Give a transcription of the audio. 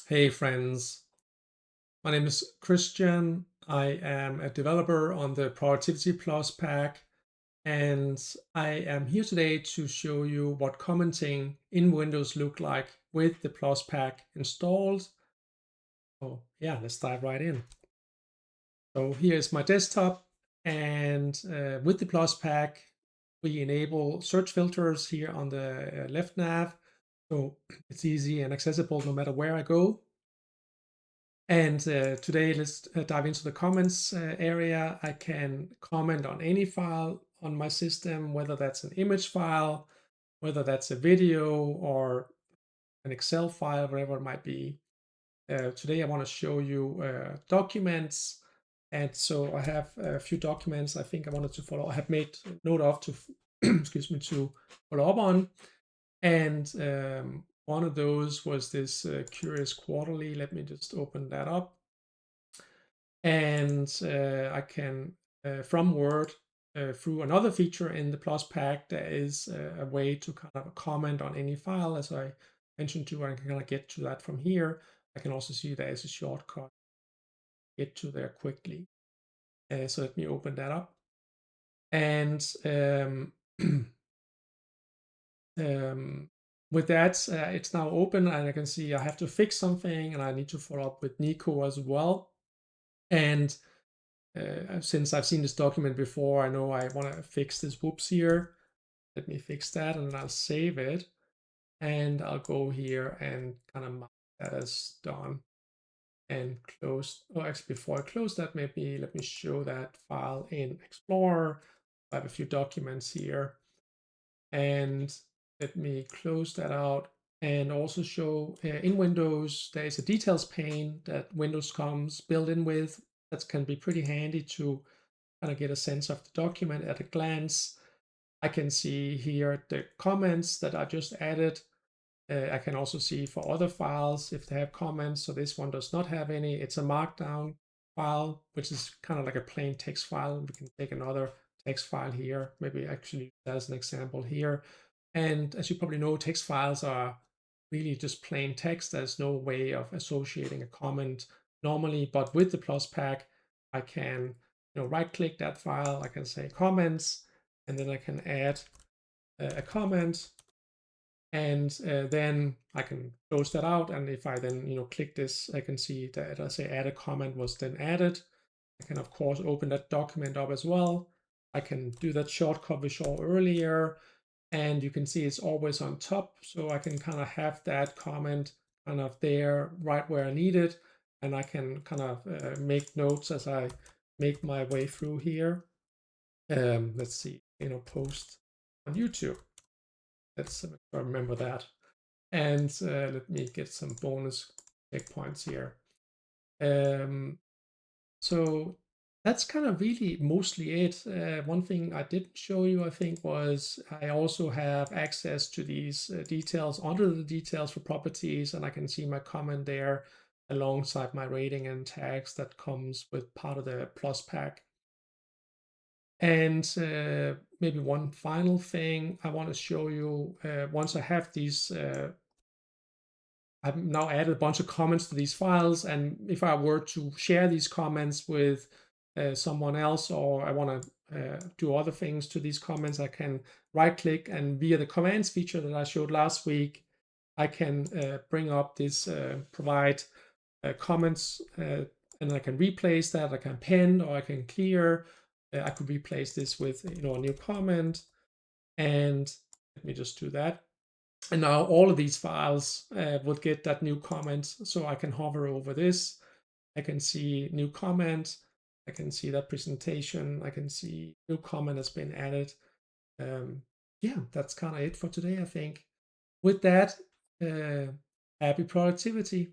Hey friends, my name is Christian. I am a developer on the Productivity Plus pack, and I am here today to show you what commenting in Windows look like with the Plus pack installed. So yeah, let's dive right in. So here is my desktop, and with the Plus pack, we enable search filters here on the left nav. So it's easy and accessible no matter where I go. And today, let's dive into the comments area. I can comment on any file on my system, whether that's an image file, whether that's a video or an Excel file, whatever it might be. Today, I want to show you documents. And so I have a few documents I think I wanted to follow. I have made note of to, excuse me, to follow up on. And one of those was this Curious Quarterly. Let me just open that up. And I can, from Word, through another feature in the Plus pack, there is a way to kind of comment on any file, as I mentioned to, and I can kind of get to that from here. I can also see there is a shortcut, get to there quickly. So let me open that up. And with that, it's now open, and I can see I have to fix something, and I need to follow up with Nico as well. And since I've seen this document before, I know I want to fix this whoops here. Let me fix that, and I'll save it. And I'll go here and kind of mark that as done and close. Oh, actually, before I close that, maybe let me show that file in Explorer. I have a few documents here. And let me close that out and also show in Windows, there is a details pane that Windows comes built in with. That can be pretty handy to kind of get a sense of the document at a glance. I can see here the comments that I just added. I can also see for other files if they have comments. So this one does not have any. It's a Markdown file, which is kind of like a plain text file. We can take another text file here, maybe actually as an example here. And as you probably know, text files are really just plain text. There's no way of associating a comment normally, but with the Plus pack, I can right click that file. I can say comments, and then I can add a comment, and then I can close that out. And if I then click this, I can see that I say add a comment was then added. I can of course open that document up as well. I can do that shortcut we saw earlier, and you can see it's always on top, so I can kind of have that comment kind of there right where I need it, and I can kind of make notes as I make my way through here. Let's see, post on YouTube. Let's remember that. And let me get some bonus checkpoints here. So that's kind of really mostly it. One thing I didn't show you, I think, was I also have access to these details under the details for properties, and I can see my comment there alongside my rating and tags that comes with part of the Plus pack. And maybe one final thing I want to show you, once I have these I've now added a bunch of comments to these files, and if I were to share these comments with someone else, or I want to do other things to these comments, I can right click, and via the commands feature that I showed last week, I can bring up this provide comments, and I can replace that. I can pen or I can clear. I could replace this with a new comment, and let me just do that. And now all of these files would get that new comment. So I can hover over this. I can see new comment. I can see that presentation. I can see new comment has been added. Yeah, that's kind of it for today, I think. With that, happy productivity.